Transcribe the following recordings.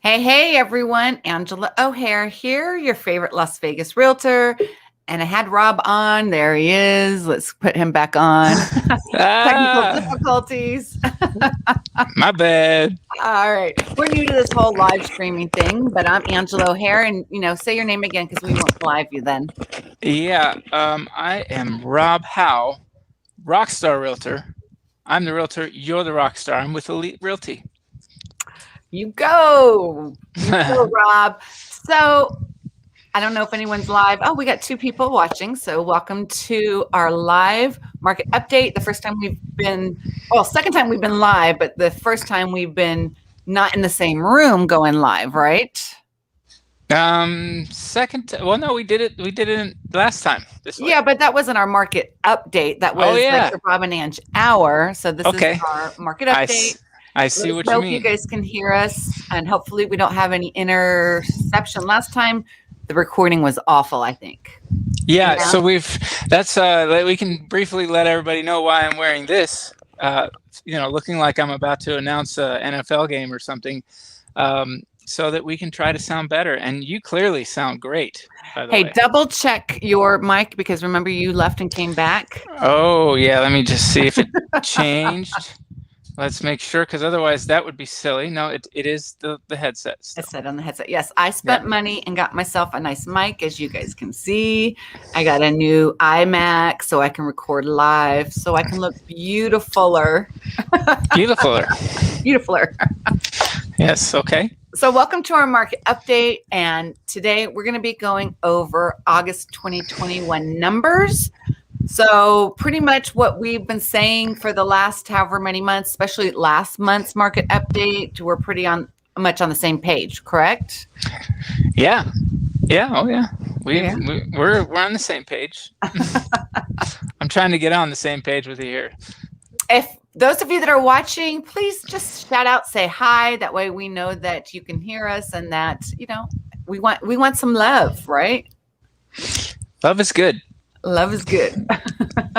Hey, everyone. Angela O'Hare here, your favorite Las Vegas realtor. And I had Rob on. There he is. Let's put him back on. Technical difficulties. My bad. All right. We're new to this whole live streaming thing, but I'm Angela O'Hare. And, say your name again because we won't live you then. Yeah, I am Rob Howe, Rockstar Realtor. I'm the realtor. You're the rockstar. I'm with Elite Realty. You go, Rob. So I don't know if anyone's live. Oh, we got two people watching. So welcome to our live market update. The first time second time we've been live, but the first time we've been not in the same room going live, right? No, we did it last time. Yeah, but that wasn't our market update. That was like the Rob and Ange hour. So this is our market update. I see what you mean. Hope you guys can hear us, and hopefully we don't have any interception. Last time the recording was awful, I think. Yeah, so we can briefly let everybody know why I'm wearing this. Looking like I'm about to announce an NFL game or something, so that we can try to sound better. And you clearly sound great, by the way. Hey, double check your mic because remember you left and came back. Oh yeah, let me just see if it changed. Let's make sure, because otherwise that would be silly. No, it is the headset still. It's set on the headset. Yes, I spent money and got myself a nice mic, as you guys can see. I got a new iMac so I can record live, so I can look beautifuler. Beautifuler. Yes, okay. So welcome to our market update, and today we're going to be going over August 2021 numbers. So pretty much what we've been saying for the last however many months, especially last month's market update, we're pretty much on the same page, correct? Yeah. Oh yeah. We're on the same page. I'm trying to get on the same page with you here. If those of you that are watching, please just shout out, say hi. That way we know that you can hear us and that, we want some love, right? Love is good. Love is good.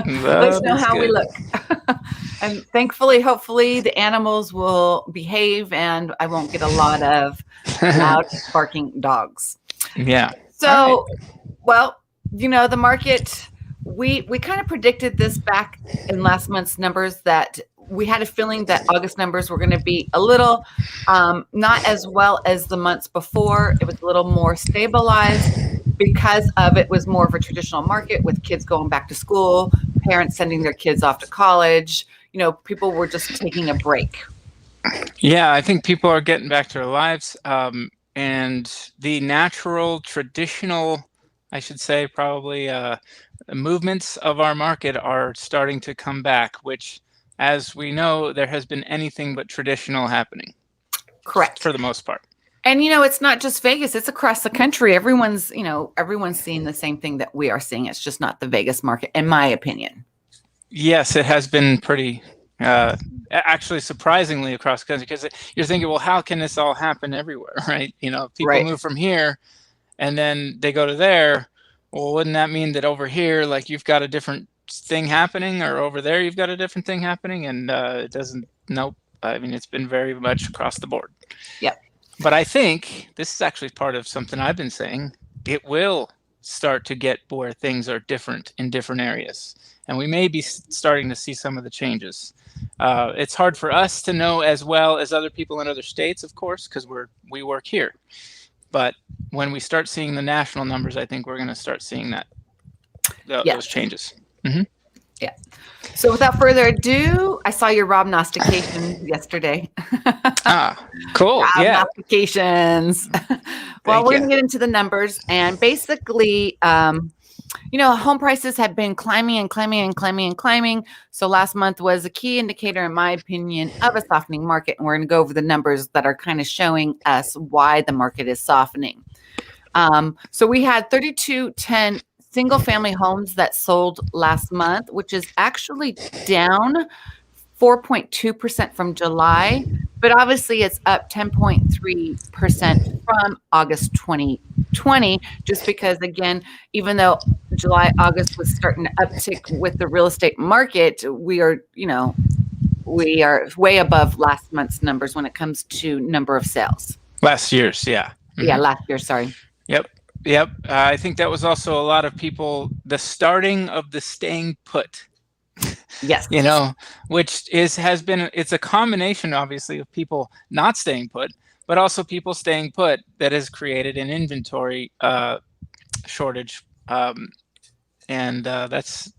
Let us know how we look. And thankfully, hopefully, the animals will behave and I won't get a lot of loud barking dogs. Yeah. So, the market, we kind of predicted this back in last month's numbers that we had a feeling that August numbers were going to be a little not as well as the months before. It was a little more stabilized. Because of it was more of a traditional market with kids going back to school, parents sending their kids off to college. People were just taking a break. Yeah, I think people are getting back to their lives. And the natural, traditional, I should say, probably movements of our market are starting to come back, which, as we know, there has been anything but traditional happening. Correct. For the most part. And, it's not just Vegas, it's across the country. Everyone's seeing the same thing that we are seeing. It's just not the Vegas market, in my opinion. Yes, it has been pretty, actually surprisingly across the country, because you're thinking, well, how can this all happen everywhere, right? People move from here and then they go to there. Well, wouldn't that mean that over here, like you've got a different thing happening, or over there you've got a different thing happening? And it doesn't, nope. I mean, it's been very much across the board. Yep. But I think this is actually part of something I've been saying. It will start to get where things are different in different areas. And we may be starting to see some of the changes. It's hard for us to know as well as other people in other states, of course, because we work here. But when we start seeing the national numbers, I think we're going to start seeing those changes. Mm-hmm. Yeah. So without further ado, I saw your Robnostication yesterday. Cool. Yeah. Robnostications. Well, we're going to get into the numbers. And basically, home prices have been climbing and climbing and climbing and climbing. So last month was a key indicator, in my opinion, of a softening market. And we're going to go over the numbers that are kind of showing us why the market is softening. So we had 3210 single family homes that sold last month, which is actually down 4.2% from July, but obviously it's up 10.3% from August 2020, just because, again, even though July, August was starting to uptick with the real estate market, we are way above last month's numbers when it comes to number of sales. Last year's, yeah. Yeah, last year. Sorry. Yep. Yep. I think that was also a lot of people, the starting of the staying put, Yes. which it's a combination, obviously, of people not staying put, but also people staying put that has created an inventory shortage. And that's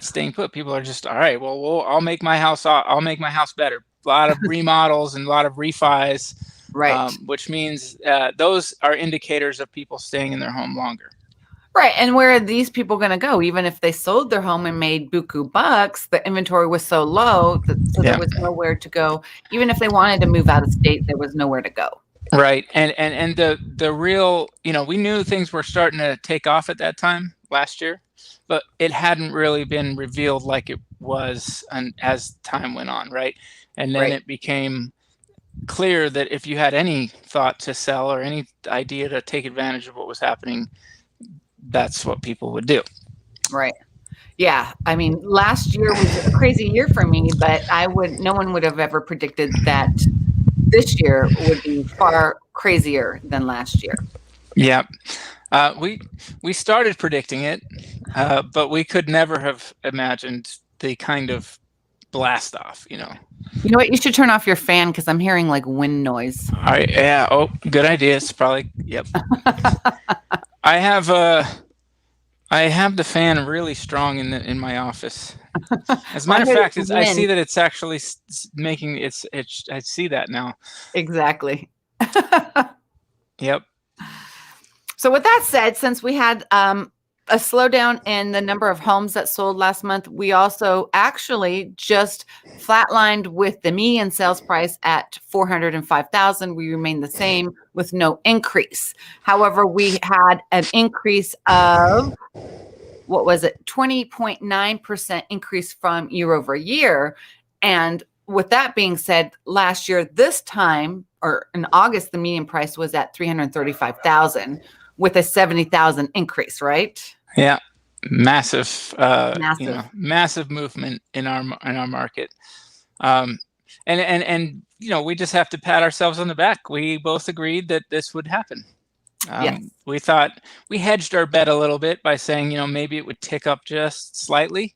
staying put. People are just, all right, well, I'll make my house better. A lot of remodels and a lot of refis. Right. Which means those are indicators of people staying in their home longer. Right. And where are these people going to go? Even if they sold their home and made buku bucks, the inventory was so low so there was nowhere to go. Even if they wanted to move out of state, there was nowhere to go. Right. And the real, we knew things were starting to take off at that time last year, but it hadn't really been revealed like it was as time went on. Right. And then it became clear that if you had any thought to sell or any idea to take advantage of what was happening, that's what people would do. Right. Yeah. I mean, last year was a crazy year for me, but no one would have ever predicted that this year would be far crazier than last year. Yeah. We started predicting it, but we could never have imagined the kind of blast off, You know what? You should turn off your fan because I'm hearing like wind noise. All right. Yeah. Oh, good idea. It's probably, yep. I have the fan really strong in my office. As a matter of fact, I see that it's actually making I see that now. Exactly. Yep. So with that said, since we had a slowdown in the number of homes that sold last month, we also actually just flatlined with the median sales price at $405,000. We remained the same with no increase. However, we had an increase of, 20.9% increase from year over year. And with that being said, last year, this time, or in August, the median price was at $335,000 with a $70,000 increase, right? Yeah, massive movement in our market, and we just have to pat ourselves on the back. We both agreed that this would happen. Yes. We thought we hedged our bet a little bit by saying, maybe it would tick up just slightly,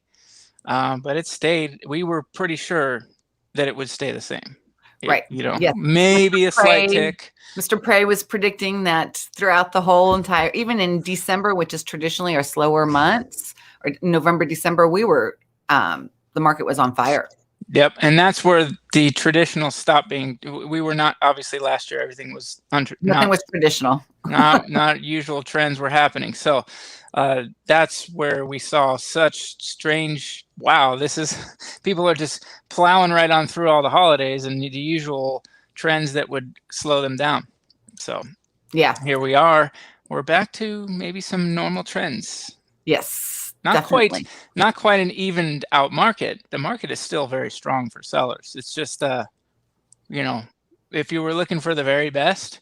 but it stayed. We were pretty sure that it would stay the same. Right. Yes. Maybe a slight tick. Mr. Prey was predicting that throughout the whole even in December, which is traditionally our slower months, or November, December, the market was on fire. Yep. And that's where the traditional stopped being. We were not, obviously last year, everything was nothing was traditional. not usual trends were happening. So that's where we saw such strange, wow, people are just plowing right on through all the holidays and the usual trends that would slow them down. So yeah, here we are. We're back to maybe some normal trends. Yes, not quite an evened out market. The market is still very strong for sellers. It's just, if you were looking for the very best,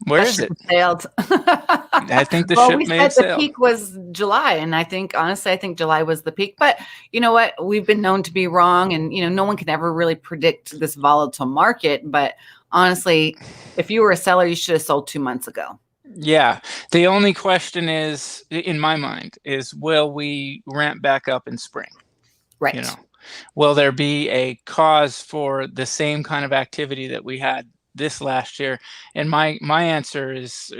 where is it? Sailed. I think the ship may have sailed. The peak was July, and honestly, I think July was the peak. But you know what? We've been known to be wrong, and no one can ever really predict this volatile market. But honestly, if you were a seller, you should have sold 2 months ago. Yeah. The only question is, in my mind, is will we ramp back up in spring? Right. Will there be a cause for the same kind of activity that we had this last year? And my answer is,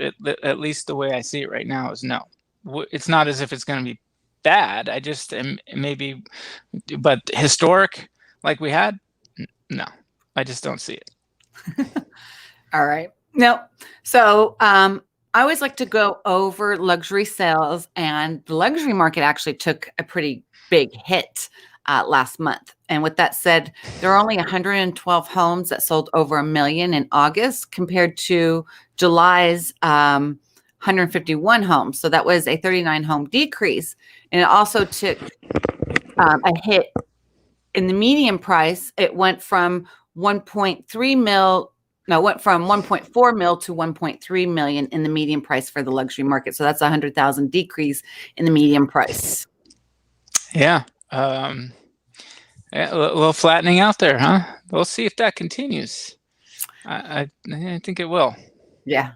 at least the way I see it right now, is no. It's not as if it's going to be bad. I just maybe, but historic like we had, no, I just don't see it. All right. No. So I always like to go over luxury sales, and the luxury market actually took a pretty big hit last month. And with that said, there are only 112 homes that sold over $1 million in August compared to July's 151 homes. So that was a 39 home decrease. And it also took a hit in the median price. It went from 1.4 mil to 1.3 million in the median price for the luxury market. So that's a 100,000 decrease in the median price. Yeah. A little flattening out there, huh? We'll see if that continues. I think it will. Yeah.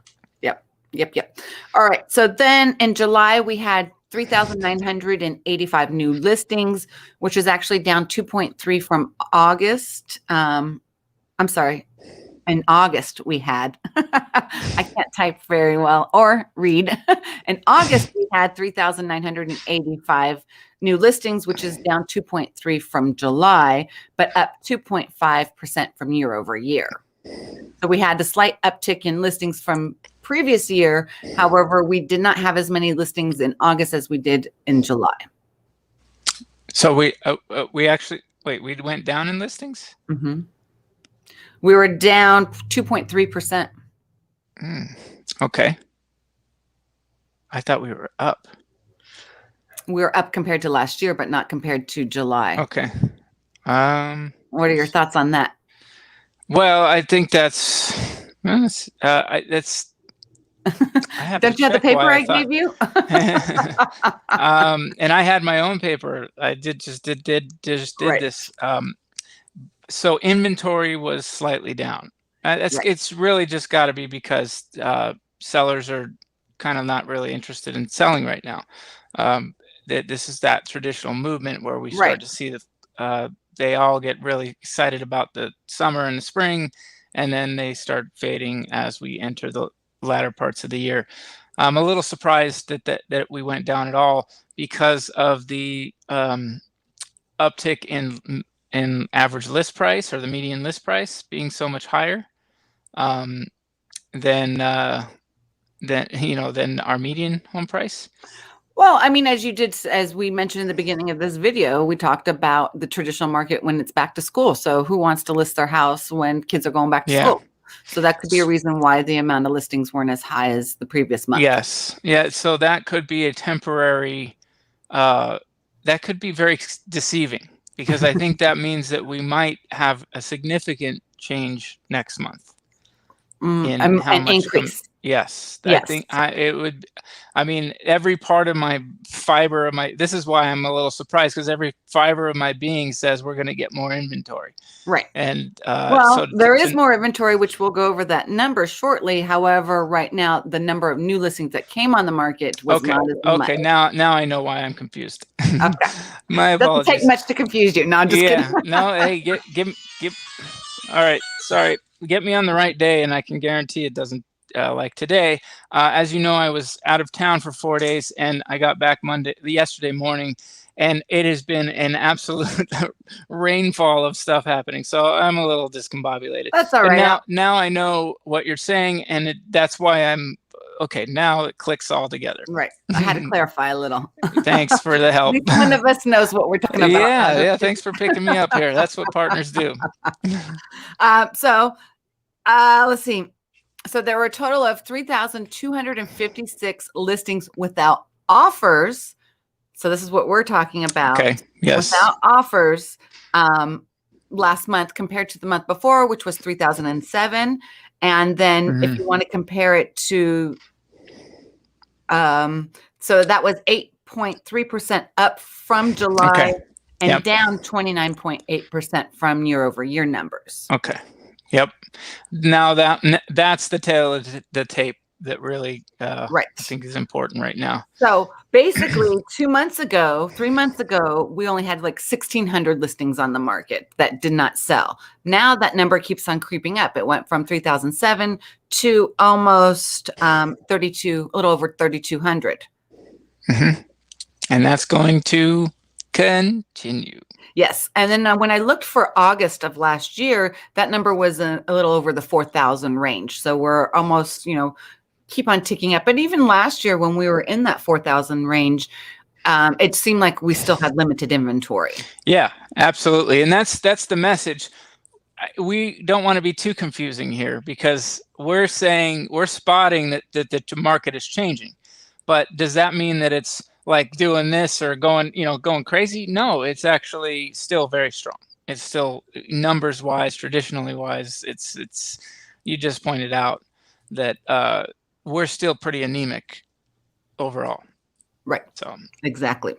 Yep. All right. So then in July, we had 3,985 new listings, which is actually down 2.3 from August. I'm sorry. In August, we had, I can't type very well or read. In August, we had 3,985 new listings, which is down 2.3 from July, but up 2.5% from year over year. So we had a slight uptick in listings from previous year. However, we did not have as many listings in August as we did in July. So we actually, wait, we went down in listings? Mm-hmm. We were down 2.3%. Okay. I thought we were up. We were up compared to last year, but not compared to July. Okay. What are your thoughts on that? Well, I think that's I have Don't you have the paper I gave you? And I had my own paper. I did Right. this. So inventory was slightly down. Right. It's really just got to be because sellers are kind of not really interested in selling right now. This is that traditional movement where we start Right. to see the they all get really excited about the summer and the spring, and then they start fading as we enter the latter parts of the year. I'm a little surprised that we went down at all because of the uptick in average list price, or the median list price, being so much higher than our median home price. Well, I mean, as we mentioned in the beginning of this video, we talked about the traditional market when it's back to school. So who wants to list their house when kids are going back to school? So that could be a reason why the amount of listings weren't as high as the previous month. Yes. Yeah. So that could be a temporary, that could be very deceiving, because I think that means that we might have a significant change next month in how an much increase. Yes. Yes. I think it would. I mean, every part of my fiber of my, this is why I'm a little surprised, because every fiber of my being says we're going to get more inventory. Right. And well, so there is more inventory, which we'll go over that number shortly. However, right now, the number of new listings that came on the market was not as much. Okay. Now I know why I'm confused. Okay. My apologies. Doesn't take much to confuse you. No, I'm just kidding. No, hey, give. All right. Sorry. Get me on the right day, and I can guarantee it doesn't like today. As you know, I was out of town for 4 days, and I got back yesterday morning, and it has been an absolute rainfall of stuff happening. So I'm a little discombobulated. That's all right. Now I know what you're saying, and that's why I'm okay. Now it clicks all together. Right. I had to clarify a little. Thanks for the help. At least one of us knows what we're talking about. Yeah. Thanks for picking me up here. That's what partners do. So let's see. So there were a total of 3,256 listings without offers. So this is what we're talking about. Okay. Yes. Without offers last month compared to the month before, which was 3,007. And then if you want to compare it to, so that was 8.3% up from July and down 29.8% from year over year numbers. Okay. Yep. Now that's the tail of the tape that really I think is important right now. So basically 3 months ago, we only had like 1,600 listings on the market that did not sell. Now that number keeps on creeping up. It went from 3,007 to almost 32, a little over 3,200. And that's going to continue. Yes. And then when I looked for August of last year, that number was a little over the 4,000 range. So we're almost, keep on ticking up. But even last year when we were in that 4,000 range, it seemed like we still had limited inventory. Yeah, absolutely. And that's the message. We don't want to be too confusing here, because we're spotting that the market is changing. But does that mean that it's like doing this or going crazy? No, it's actually still very strong. It's still, numbers wise, traditionally wise, it's you just pointed out that we're still pretty anemic overall. Right. So exactly.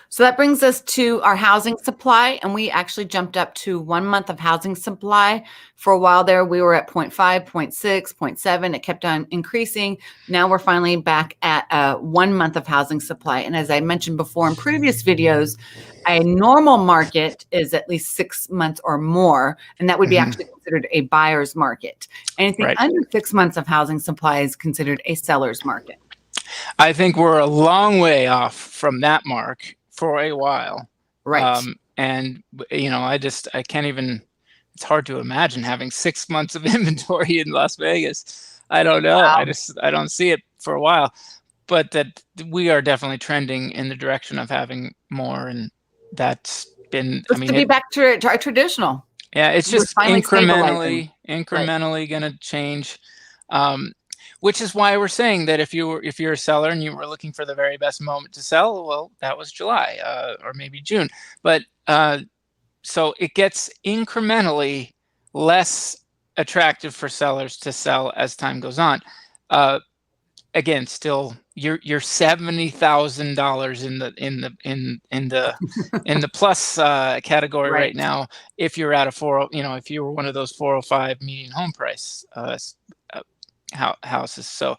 So that brings us to our housing supply, and we actually jumped up to 1 month of housing supply. For a while there, we were at 0.5, 0.6, 0.7. It kept on increasing. Now we're finally back at 1 month of housing supply. And as I mentioned before in previous videos, a normal market is at least 6 months or more, and that would be actually considered a buyer's market. Anything under 6 months of housing supply is considered a seller's market. I think we're a long way off from that mark for a while. Right. And, you know, I can't even, it's hard to imagine having 6 months of inventory in Las Vegas. I don't know. Wow. I don't see it for a while, but that we are definitely trending in the direction of having more. And that's been, Just to be back to our traditional. Yeah, it's just incrementally going to change. Which is why we're saying that if you're a seller and you were looking for the very best moment to sell, well, that was July or maybe June. But so it gets incrementally less attractive for sellers to sell as time goes on. Again, still you're $70,000 in the plus category right now. If you're at if you were one of those 405 median home price houses, so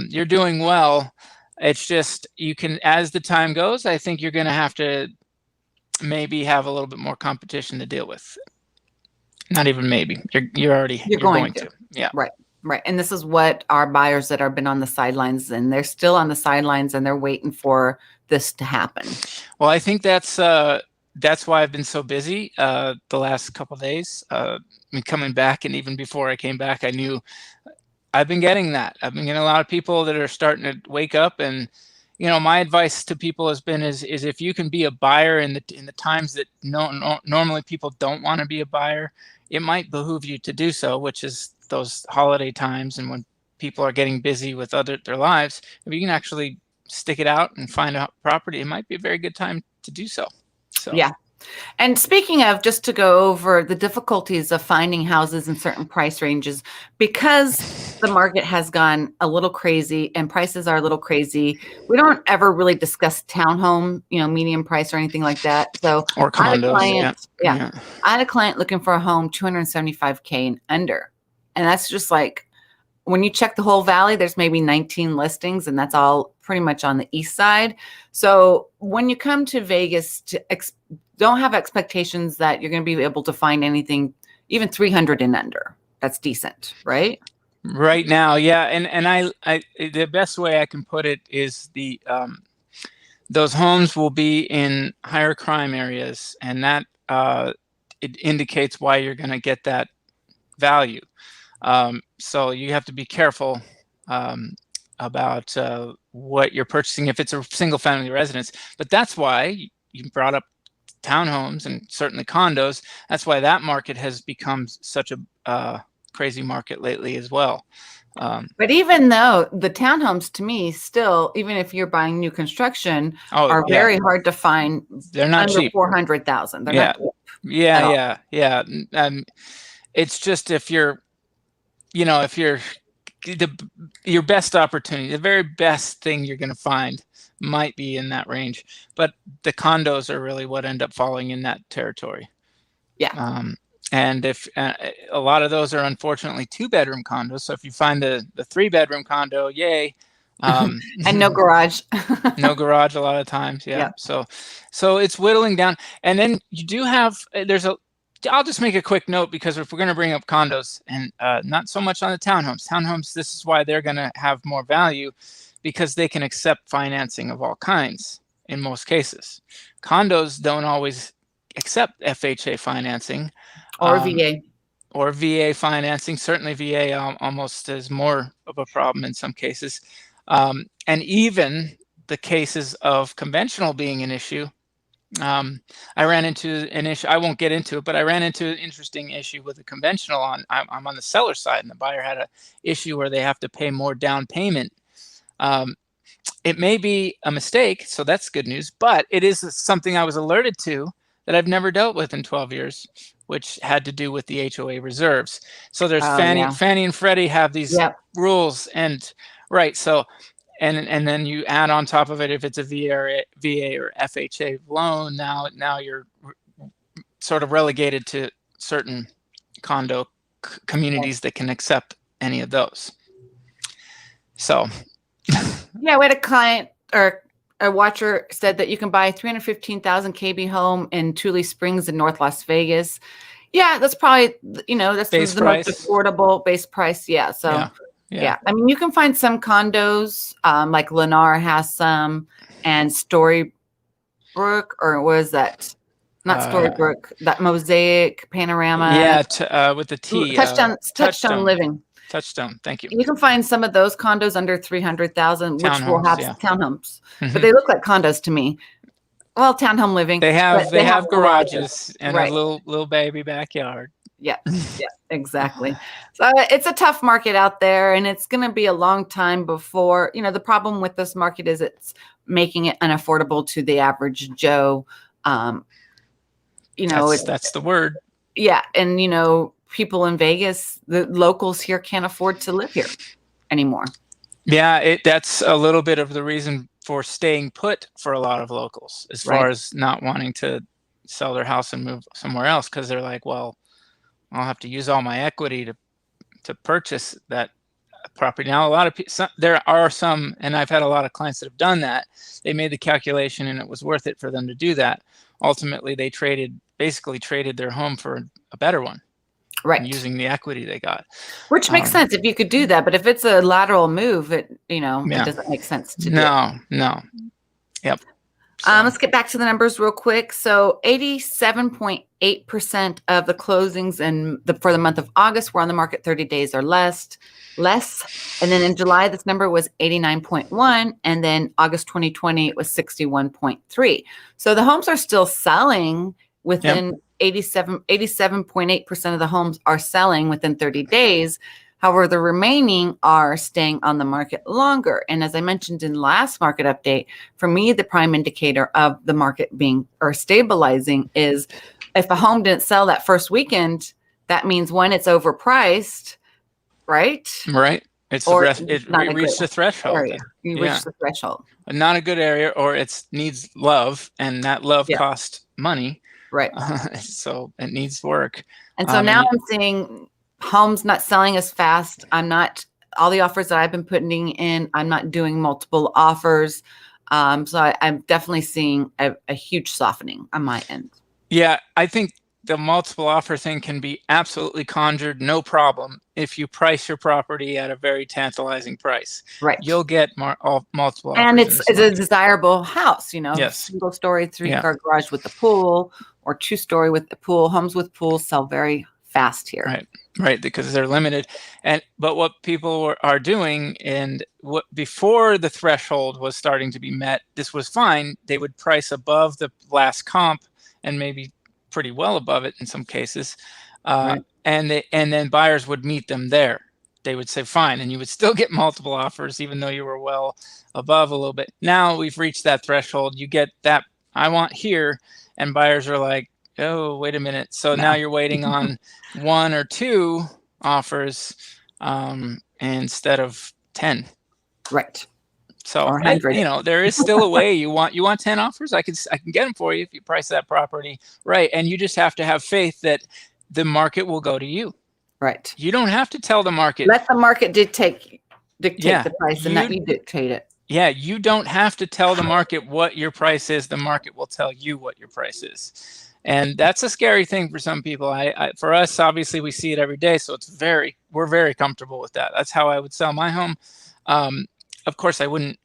you're doing well. It's just you can, as the time goes, I think you're going to have to maybe have a little bit more competition to deal with. Not even maybe, you're going to. Yeah, right. And this is what our buyers that have been on the sidelines, and they're still on the sidelines, and they're waiting for this to happen. Well, I think that's why I've been so busy the last couple of days. Coming back, and even before I came back, I knew I've been getting that. I've been getting a lot of people that are starting to wake up, and my advice to people has been is if you can be a buyer in the times that normally people don't want to be a buyer, it might behoove you to do so, which is those holiday times and when people are getting busy with their lives. If you can actually stick it out and find a property, it might be a very good time to do so. Yeah. And speaking of, just to go over the difficulties of finding houses in certain price ranges, because the market has gone a little crazy and prices are a little crazy, we don't ever really discuss townhome, medium price or anything like that. So, or condos. I had a client looking for a home $275K and under, and that's just like, when you check the whole valley, there's maybe 19 listings, and that's all pretty much on the east side. So when you come to Vegas, don't have expectations that you're going to be able to find anything even 300 and under. That's decent, right? Right now, yeah. And I the best way I can put it is those homes will be in higher crime areas, and that it indicates why you're going to get that value. So you have to be careful about what you're purchasing if it's a single family residence. But that's why you brought up townhomes and certainly condos. That's why that market has become such a crazy market lately as well. But even though the townhomes, to me, still, even if you're buying new construction, are very hard to find. They're not under cheap. 400,000. They're not cheap. Yeah. It's just if you're your best opportunity, the very best thing you're going to find might be in that range, but the condos are really what end up falling in that territory. Yeah. And if a lot of those are unfortunately 2-bedroom condos, so if you find the 3-bedroom condo, yay. And no garage. No garage a lot of times. Yeah. So it's whittling down, and then you do have I'll just make a quick note, because if we're going to bring up condos, and not so much on the townhomes, this is why they're going to have more value, because they can accept financing of all kinds in most cases. Condos don't always accept FHA financing. Or VA. Or VA financing. Certainly VA almost is more of a problem in some cases. And even the cases of conventional being an issue. I ran into an issue. I won't get into it, but I ran into an interesting issue with a conventional. I'm on the seller side, and the buyer had an issue where they have to pay more down payment. It may be a mistake, so that's good news, but it is something I was alerted to that I've never dealt with in 12 years, which had to do with the HOA reserves. So there's Fannie and Freddie have these rules, and and then you add on top of it, if it's a VA or FHA loan, now you're sort of relegated to certain condo communities that can accept any of those. So yeah, we had a client or a watcher said that you can buy 315,000 KB home in Tule Springs in North Las Vegas. Yeah, that's probably, that's base the price. most affordable base price. Yeah. So yeah. I mean, you can find some condos, like Lennar has some, and Storybrooke, or was that not Storybrooke, that Mosaic Panorama? Yeah, with the T. Touchstone Living. Touchstone. Thank you. You can find some of those condos under 300,000, which will have townhomes, but they look like condos to me. Well, townhome living. They have garages and a little baby backyard. Yeah, exactly. So it's a tough market out there, and it's going to be a long time before, the problem with this market is it's making it unaffordable to the average Joe. That's the word. Yeah. And, people in Vegas, the locals here can't afford to live here anymore. Yeah, that's a little bit of the reason for staying put for a lot of locals, as far as not wanting to sell their house and move somewhere else, because they're like, well, I'll have to use all my equity to purchase that property. Now, a lot of people, there are some, and I've had a lot of clients that have done that. They made the calculation and it was worth it for them to do that. Ultimately, they basically traded their home for a better one. Right. Using the equity they got. Which makes sense if you could do that. But if it's a lateral move, it doesn't make sense to do. No. Yep. Let's get back to the numbers real quick. So 87.8% of the closings for the month of August were on the market 30 days or less. And then in July, this number was 89.1. And then August 2020, it was 61.3. So the homes are still selling within 87.8% of the homes are selling within 30 days. However, the remaining are staying on the market longer. And as I mentioned in last market update, for me, the prime indicator of the market being or stabilizing is if a home didn't sell that first weekend, that means when it's overpriced, right? Right. It reached the threshold. You reached the threshold. Not a good area, or it needs love, and that love costs money. Right. So it needs work. And so now I'm seeing homes not selling as fast. All the offers that I've been putting in, I'm not doing multiple offers. So I'm definitely seeing a huge softening on my end. Yeah, I think the multiple offer thing can be absolutely conjured, no problem, if you price your property at a very tantalizing price. Right. You'll get multiple offers. And it's a desirable house, Yes. Single story, 3-car garage with the pool, or 2-story with the pool. Homes with pools sell very fast here. Right, because they're limited. But what people are doing, and before the threshold was starting to be met, this was fine. They would price above the last comp and maybe pretty well above it in some cases, and then buyers would meet them there. They would say fine, and you would still get multiple offers even though you were well above a little bit. Now we've reached that threshold. You get that I want here, and buyers are like, oh, wait a minute. So now you're waiting on 1 or 2 offers instead of 10. Right. So there is still a way. You want 10 offers? I can get them for you if you price that property right. And you just have to have faith that the market will go to you. Right. You don't have to tell the market. Let the market dictate the price, and not you dictate it. Yeah, you don't have to tell the market what your price is. The market will tell you what your price is. And that's a scary thing for some people. For us, obviously, we see it every day. So we're very comfortable with that. That's how I would sell my home. Of course, I wouldn't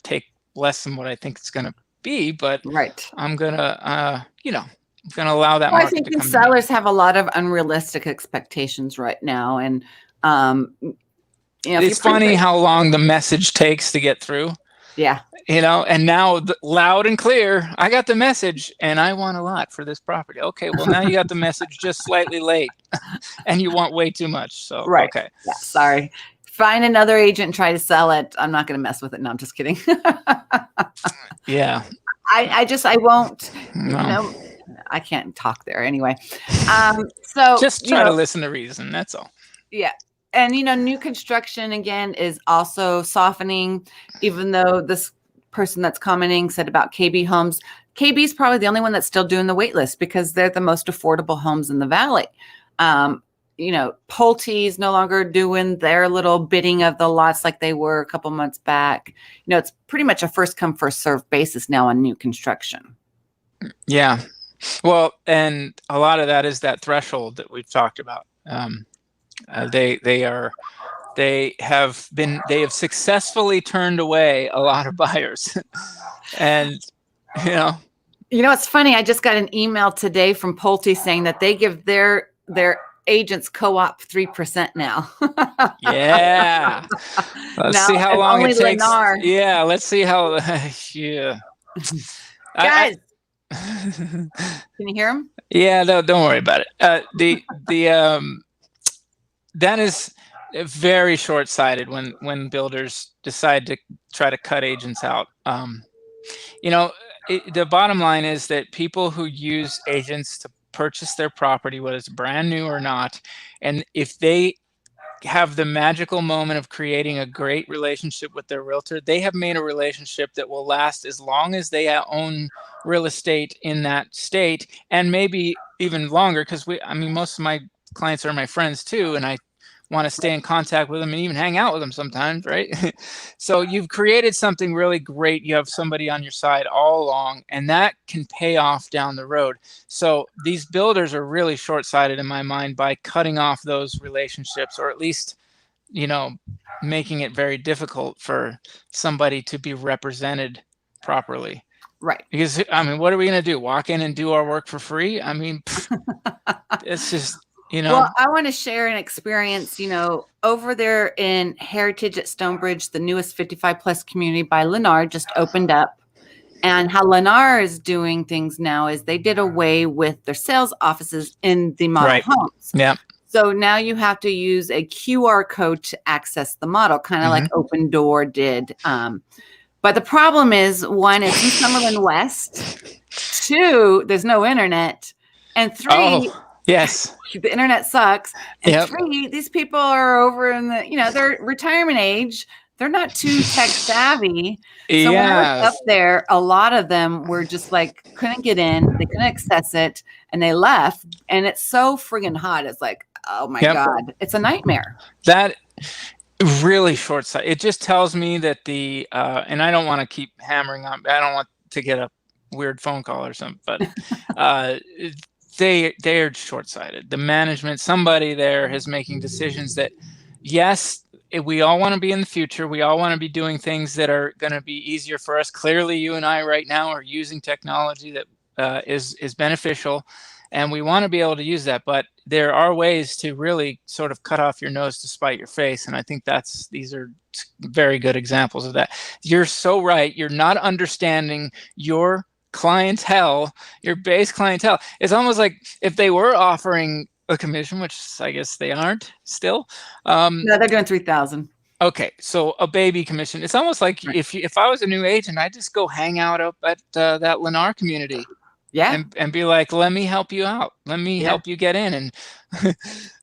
take less than what I think it's going to be, but I'm going to, allow that market to come. I think sellers have a lot of unrealistic expectations right now. And, it's funny how long the message takes to get through. Yeah. And now loud and clear, I got the message and I want a lot for this property. Okay. Well, now you got the message just slightly late and you want way too much. So, okay. Yeah, sorry. Find another agent and try to sell it. I'm not going to mess with it. No, I'm just kidding. Yeah. I won't, I can't talk there anyway. So just try to listen to reason. That's all. Yeah. And, new construction, again, is also softening, even though this person that's commenting said about KB homes. KB is probably the only one that's still doing the wait list because they're the most affordable homes in the valley. Pulte's no longer doing their little bidding of the lots like they were a couple months back. It's pretty much a first come, first served basis now on new construction. Yeah. Well, and a lot of that is that threshold that we've talked about. They have successfully turned away a lot of buyers. And it's funny, I just got an email today from Pulte saying that they give their agents co-op 3% now. Yeah. Let's see how long it takes. Lennar. Yeah, let's see how yeah. Guys, can you hear him? Yeah, don't worry about it. That is very short-sighted when builders decide to try to cut agents out. The bottom line is that people who use agents to purchase their property, whether it's brand new or not, and if they have the magical moment of creating a great relationship with their realtor, they have made a relationship that will last as long as they own real estate in that state, and maybe even longer, because most of my clients are my friends too, and I want to stay in contact with them and even hang out with them sometimes, right? So you've created something really great. You have somebody on your side all along, and that can pay off down the road. So these builders are really short-sighted in my mind by cutting off those relationships, or at least, making it very difficult for somebody to be represented properly. Right. Because, what are we going to do? Walk in and do our work for free? It's just... Well, I want to share an experience, over there in Heritage at Stonebridge, the newest 55 plus community by Lennar just opened up. And how Lennar is doing things now is they did away with their sales offices in the model homes. Yeah. So now you have to use a QR code to access the model, kind of like Open Door did. But the problem is, one, it's in Summerlin West. Two, there's no internet. And three, yes, the internet sucks. And three, these people are over in the, they're retirement age. They're not too tech savvy. So when I was up there, a lot of them were just couldn't get in. They couldn't access it, and they left. And it's so friggin' hot. It's like, oh my God, it's a nightmare. That really short-sighted. It just tells me that and I don't want to keep hammering on, I don't want to get a weird phone call or something, but they are short-sighted. The management, somebody there is making decisions that, yes, we all want to be in the future. We all want to be doing things that are going to be easier for us. Clearly, you and I right now are using technology that is beneficial, and we want to be able to use that. But there are ways to really sort of cut off your nose to spite your face, and I think these are very good examples of that. You're so right. You're not understanding your clientele, your base clientele. It's almost like if they were offering a commission, which I guess they aren't still. No, they're doing 3,000. Okay, so a baby commission. It's almost like if I was a new agent, I'd just go hang out up at that Lennar community. Yeah. And be like, let me help you out. Let me help you get in. And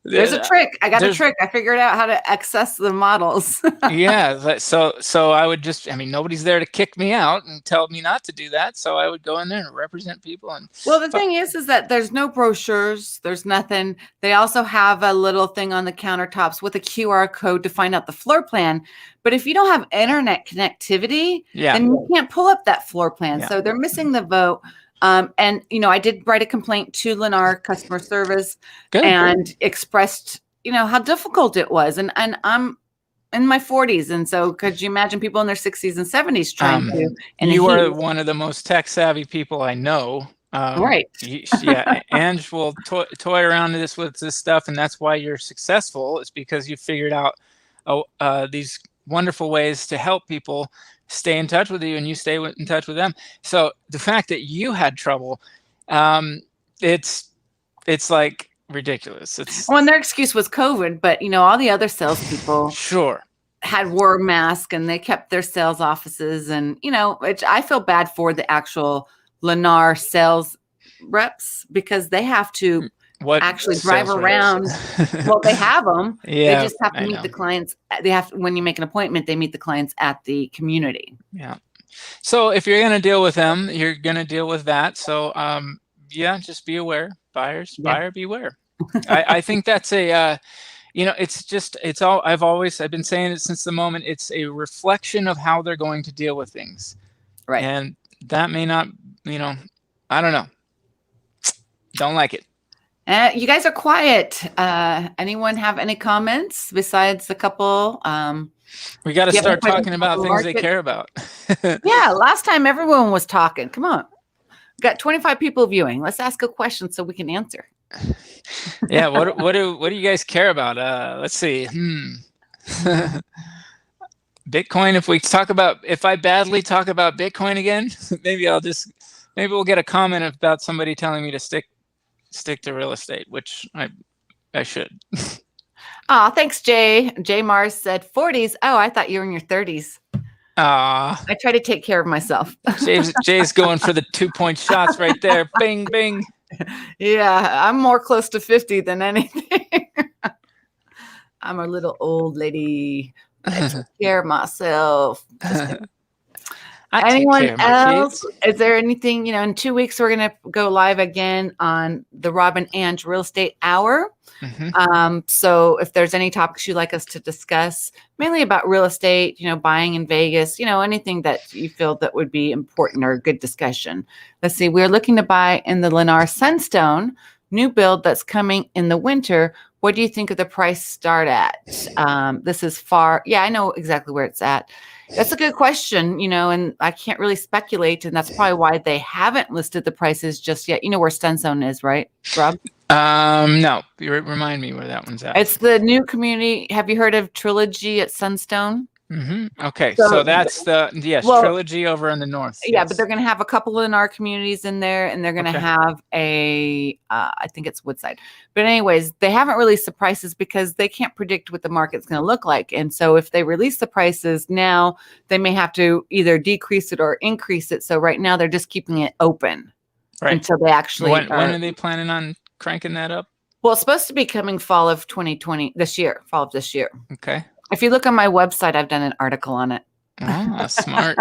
there's a trick. I got the trick. I figured out how to access the models. Yeah. So I would just, nobody's there to kick me out and tell me not to do that. So I would go in there and represent people. And well, the thing is that there's no brochures. There's nothing. They also have a little thing on the countertops with a QR code to find out the floor plan. But if you don't have internet connectivity, then you can't pull up that floor plan. Yeah. So they're missing the vote. And, I did write a complaint to Lennar customer service and expressed, how difficult it was. And I'm in my 40s. And so could you imagine people in their 60s and 70s trying to? And you are one of the most tech savvy people I know. Right. Ange will toy around with this stuff. And that's why you're successful. It's because you figured out these wonderful ways to help people stay in touch with you, and you stay in touch with them. So the fact that you had trouble, it's like ridiculous. And their excuse was COVID, but all the other salespeople wore masks, and they kept their sales offices, and which I feel bad for the actual Lennar sales reps, because they have to what actually drive sales reps? around. Well, they have them. They Yeah, just have to I meet know. the clients. They have, when you make an appointment, they meet the clients at the community. Yeah. So if you're going to deal with them, you're going to deal with that. So yeah, just be aware. Buyer beware. I think that's a it's all I've been saying it since the moment. It's a reflection of how they're going to deal with things. Right. And that may not, I don't know. Don't like it. You guys are quiet. Anyone have any comments besides a couple? We got to start talking about things they care about. Yeah, last time everyone was talking. Come on. We've got 25 people viewing. Let's ask a question so we can answer. Yeah, what do you guys care about? Let's see. Bitcoin. If I badly talk about Bitcoin again, maybe we'll get a comment about somebody telling me to stick to real estate, which I should. Oh, thanks, Jay. Jay Mars said 40s. Oh, I thought you were in your 30s. I try to take care of myself. Jay's going for the 2-point shots right there. Bing, bing. Yeah, I'm more close to 50 than anything. I'm a little old lady. I take care of myself. Anyone else? Is there anything, in 2 weeks, we're going to go live again on the Rob and Ange Real Estate Hour. So if there's any topics you'd like us to discuss, mainly about real estate, buying in Vegas, anything that you feel that would be important or a good discussion. Let's see. We're looking to buy in the Lennar Sunstone new build that's coming in the winter. What do you think of the price start at? This is far. Yeah, I know exactly where it's at. That's a good question, and I can't really speculate. And that's probably why they haven't listed the prices just yet. You know where Sunstone is, right, Rob? No. Remind me where that one's at. It's the new community. Have you heard of Trilogy at Sunstone? Okay, so that's Trilogy over in the north. Yeah, but they're going to have a couple in our communities in there, and they're going to have I think it's Woodside. But anyways, they haven't released the prices because they can't predict what the market's going to look like. And so if they release the prices now, they may have to either decrease it or increase it. So right now they're just keeping it open until they actually. When are they planning on cranking that up? Well, it's supposed to be coming fall of 2020, fall of this year. Okay. If you look on my website, I've done an article on it. Oh, smart.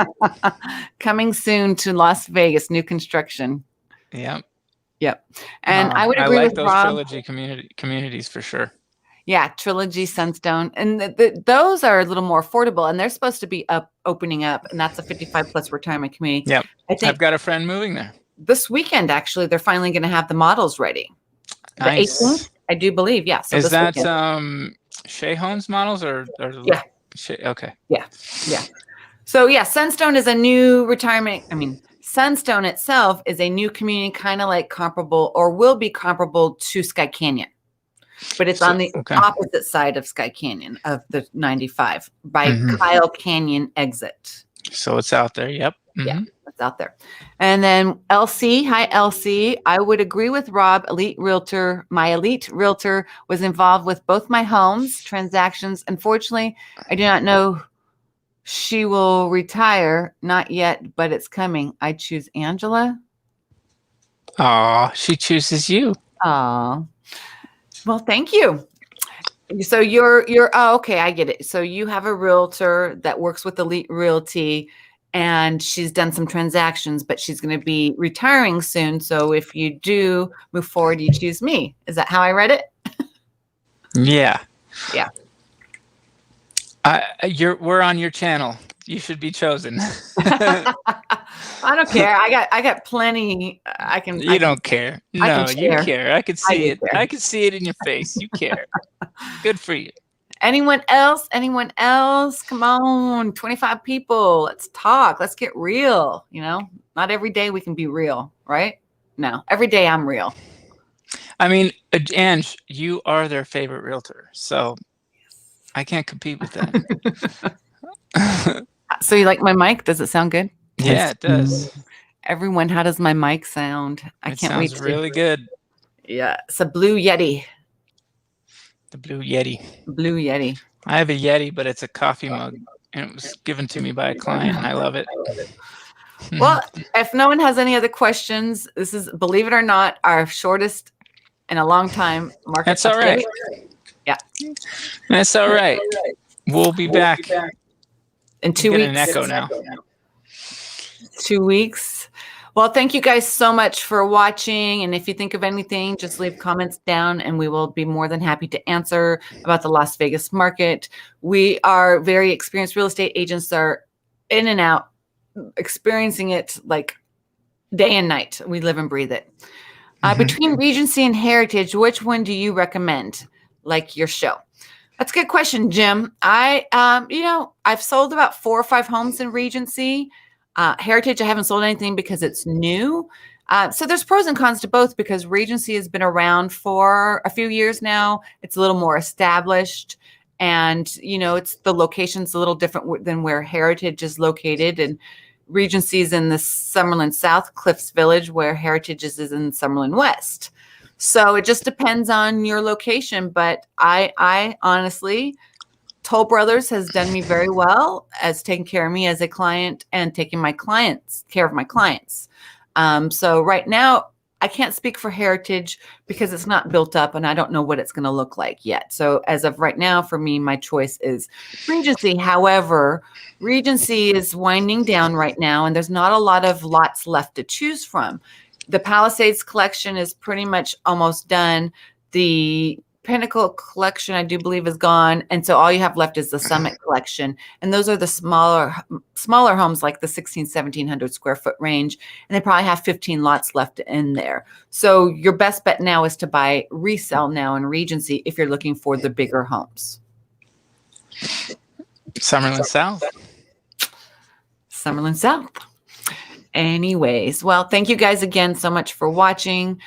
Coming soon to Las Vegas, new construction. Yep. And I would agree with those Rob. Trilogy communities for sure. Yeah, Trilogy, Sunstone. And those are a little more affordable, and they're supposed to be opening up, and that's a 55-plus retirement community. Yep. I think I've got a friend moving there. This weekend, actually, they're finally going to have the models ready. Nice. The 18th, I do believe, yeah. So is that Shea Homes models or yeah. Okay. Yeah. So yeah, Sunstone is a new retirement. Sunstone itself is a new community, kind of like comparable or will be comparable to Skye Canyon, but it's on the opposite side of Skye Canyon of the 95 by Kyle Canyon exit. So it's out there. Yep. Yeah, it's out there. And then LC, hi LC. I would agree with Rob, Elite Realtor. My Elite Realtor was involved with both my homes transactions. Unfortunately, I do not know she will retire. Not yet, but it's coming. I choose Angela. Aw, she chooses you. Aw. Well, thank you. So you're okay, I get it. So you have a realtor that works with Elite Realty, and she's done some transactions, but she's going to be retiring soon. So if you do move forward, you choose me. Is that how I read it? Yeah. We're on your channel. You should be chosen. I don't care. I got plenty. You don't care. No, you care. I could see it. I could see it in your face. You care. Good for you. Anyone else? Come on, 25 people. Let's talk. Let's get real. Not every day we can be real, right? No, every day I'm real. Ange, you are their favorite realtor, so I can't compete with that. So you like my mic? Does it sound good? Yeah, it does. Everyone, how does my mic sound? I can't wait. Sounds really good. Yeah, it's a Blue Yeti. The Blue Yeti. Blue Yeti. I have a Yeti, but it's a coffee mug, and it was given to me by a client, and I love it. Well, if no one has any other questions, this is, believe it or not, our shortest in a long time market That's all right. update. Yeah. That's all right. We'll be back in 2 Get weeks. an echo now. 2 weeks. Well, thank you guys so much for watching. And if you think of anything, just leave comments down and we will be more than happy to answer about the Las Vegas market. We are very experienced real estate agents that are in and out, experiencing it like day and night. We live and breathe it. Between Regency and Heritage, which one do you recommend? Like your show? That's a good question, Jim. I've sold about 4 or 5 homes in Regency. Heritage, I haven't sold anything because it's new. So there's pros and cons to both because Regency has been around for a few years now. It's a little more established. And, it's the location's a little different than where Heritage is located. And Regency is in the Summerlin South Cliffs Village, where Heritage is in Summerlin West. So it just depends on your location. But I honestly, Toll Brothers has done me very well as taking care of me as a client and taking care of my clients. So right now, I can't speak for Heritage because it's not built up and I don't know what it's going to look like yet. So as of right now, for me, my choice is Regency. However, Regency is winding down right now and there's not a lot of lots left to choose from. The Palisades collection is pretty much almost done. The Pinnacle collection, I do believe, is gone. And so all you have left is the Summit collection. And those are the smaller homes, like the 1,1700 square foot range. And they probably have 15 lots left in there. So your best bet now is to buy resale now in Regency if you're looking for the bigger homes. Summerlin South. Summerlin South. Anyways, well, thank you guys again so much for watching.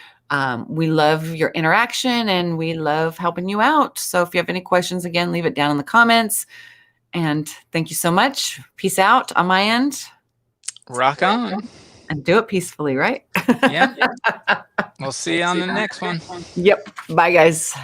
We love your interaction and we love helping you out. So if you have any questions, again, leave it down in the comments. And thank you so much. Peace out on my end. Rock on. And do it peacefully, right? Yeah. We'll see you on the next one. Yep. Bye, guys.